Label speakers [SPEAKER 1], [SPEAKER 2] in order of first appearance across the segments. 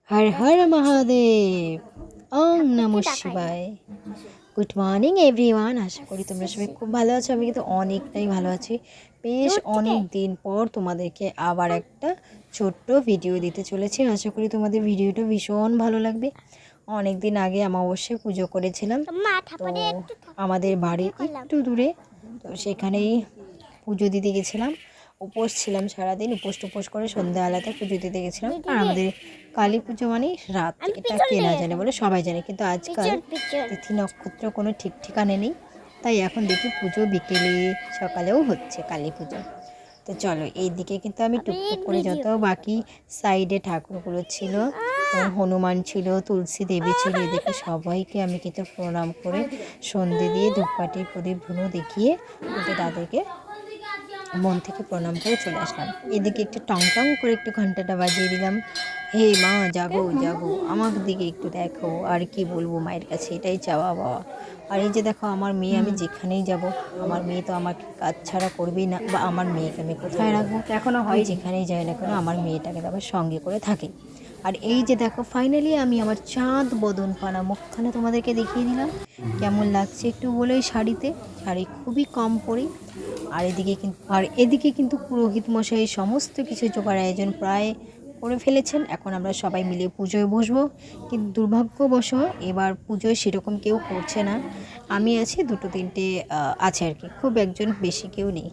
[SPEAKER 1] হর হর মহাদেব। ওম নমঃ শিবায়। Good morning everyone, আশা করি তোমরা সবাই খুব ভালো আছো। আমি কিন্তু অনেকটাই ভালো আছি। বেশ অনেক দিন পর তোমাদেরকে আবার একটা ছোট্ট ভিডিও দিতে চলেছি। আশা করি তোমাদের ভিডিওটা ভীষণ ভালো লাগবে। অনেক দিন আগে অমাবস্যায় পুজো করেছিলাম, তো আমাদের বাড়ির একটু দূরে, তো সেখানেই পুজো দিতে গেছিলাম। উপোস ছিলাম সারাদিন, উপোস করে সন্ধ্যাবেলাতে পুজো দিতে গেছিলাম। আর আমাদের কালী পুজো মানে রাত, এটা কে না জানে বলে, সবাই জানে। কিন্তু আজকাল তিথি নক্ষত্র কোনো ঠিক ঠিকানে নেই, তাই এখন দেখি পুজো বিকেলে সকালেও হচ্ছে কালী পুজো। তো চলো, এই দিকে কিন্তু আমি টুকটুক করে যত বাকি সাইডে ঠাকুরগুলো ছিল, হনুমান ছিল, তুলসী দেবী ছিল, এদিকে সবাইকে আমি কিন্তু প্রণাম করে সন্ধে দিয়ে ধূপকাঠি প্রদীপ ধুনো দেখিয়ে কিন্তু তাদেরকে মন থেকে প্রণাম করে চলে আসলাম। এদিকে একটু টং টং করে একটু ঘন্টাটা বাজিয়ে দিলাম। হে মা, জাগো জাগো, আমার দিকে একটু দেখো। আর কি বলবো, মায়ের কাছে এটাই চাওয়া বাবা। আর এই যে দেখো আমার মেয়ে, আমি যেখানেই যাব আমার মেয়ে তো আমাকে কাজ ছাড়া করবেই না, বা আমার মেয়েকে আমি কোথায় রাখবো, এখনও হয় যেখানেই যাই না কেন আমার মেয়েটাকে তো আবার সঙ্গে করে থাকে। আর এই যে দেখো ফাইনালি আমি আমার চাঁদ বদন পানা মুখখানে তোমাদেরকে দেখিয়ে দিলাম। কেমন লাগছে একটু বলে, শাড়িতে, শাড়ি খুবই কম পরি। আর এদিকে কিন্তু পুরোহিত মশাই সমস্ত কিছু জোগাড় আয়োজন প্রায় করে ফেলেছেন। এখন আমরা সবাই মিলে পুজোয় বসবো, কিন্তু দুর্ভাগ্যবশত এবার পুজোয় সেরকম কেউ করছে না। আমি আছি, দুটো তিনটে আছে আর কি, খুব একজন বেশি কেউ নেই।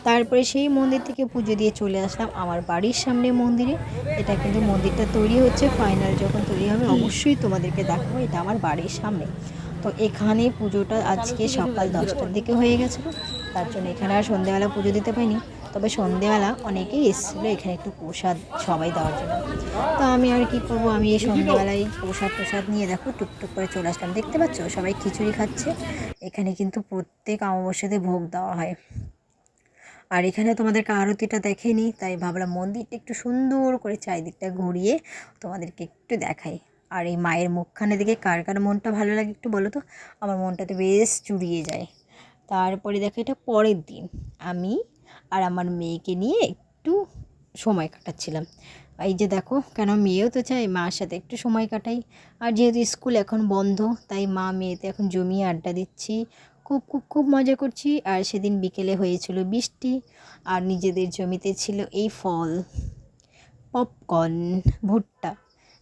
[SPEAKER 1] তারপরে সেই মন্দির থেকে পুজো দিয়ে চলে আসলাম আমার বাড়ির সামনে মন্দিরে। এটা কিন্তু মন্দিরটা তৈরি হচ্ছে, ফাইনাল যখন তৈরি হবে অবশ্যই তোমাদেরকে দেখাবো। এটা আমার বাড়ির সামনে। তো এখানে পুজোটা আজকে সকাল 10টার দিকে হয়ে গেছিলো, তার জন্য এখানে আর সন্ধেবেলা পুজো দিতে পারিনি। তবে সন্ধেবেলা অনেকেই এসেছিলো এখানে একটু প্রসাদ সবাই দেওয়ার জন্য। তো আমি আর কি করব, আমি এই সন্ধেবেলায় প্রসাদ নিয়ে দেখো টুকটুক করে চলে আসলাম। দেখতে পাচ্ছ সবাই খিচুড়ি খাচ্ছে। এখানে কিন্তু প্রত্যেক অমাবস্যাতে ভোগ দেওয়া হয়। আর এখানে তোমাদেরকে আরতিটা দেখেনি, তাই ভাবলাম মন্দিরটা একটু সুন্দর করে চারিদিকটা ঘুরিয়ে তোমাদেরকে একটু দেখাই। আর এই মায়ের মুখখানে দেখে কার কার মনটা ভালো লাগে একটু বলো তো। আমার মনটা তো বেশ জুড়িয়ে যায়। তারপরে দেখো এটা পরের দিন, আমি আর আমার মেয়েকে নিয়ে একটু সময় কাটাচ্ছিলাম। এই যে দেখো, কেন মেয়েও তো চায় মার সাথে একটু সময় কাটাই। আর যেহেতু স্কুল এখন বন্ধ, তাই মা মেয়েতে এখন জমিয়ে আড্ডা দিচ্ছি, খুব খুব খুব মজা করছি। আর সেদিন বিকেলে হয়েছিল বৃষ্টি, আর নিজেদের জমিতে ছিল এই ফল, পপকর্ন, ভুট্টা।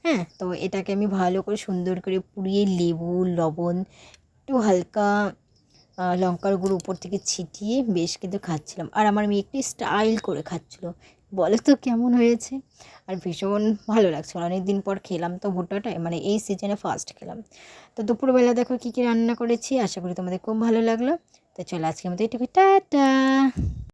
[SPEAKER 1] হ্যাঁ, তো এটাকে আমি ভালো করে সুন্দর করে পুড়িয়ে লেবু, লবণ, একটু হালকা লঙ্কার গুঁড়ো উপর থেকে ছিটিয়ে বেশ কিন্তু খাচ্ছিলাম। আর আমার মেয়ে একটু স্টাইল করে খাচ্ছিল। বলে তো কেমন হয়েছে। আর ভীষণ ভালো লাগছিল, অনেক দিন পর খেলাম তো ভুট্টাটা, মানে এই সিজনে ফার্স্ট খেলাম। তো দুপুরবেলা দেখো কী কী রান্না করেছি, আশা করি তোমাদের খুব ভালো লাগলো। তো চলো আজকে আমাদের এটুকু, টাটা।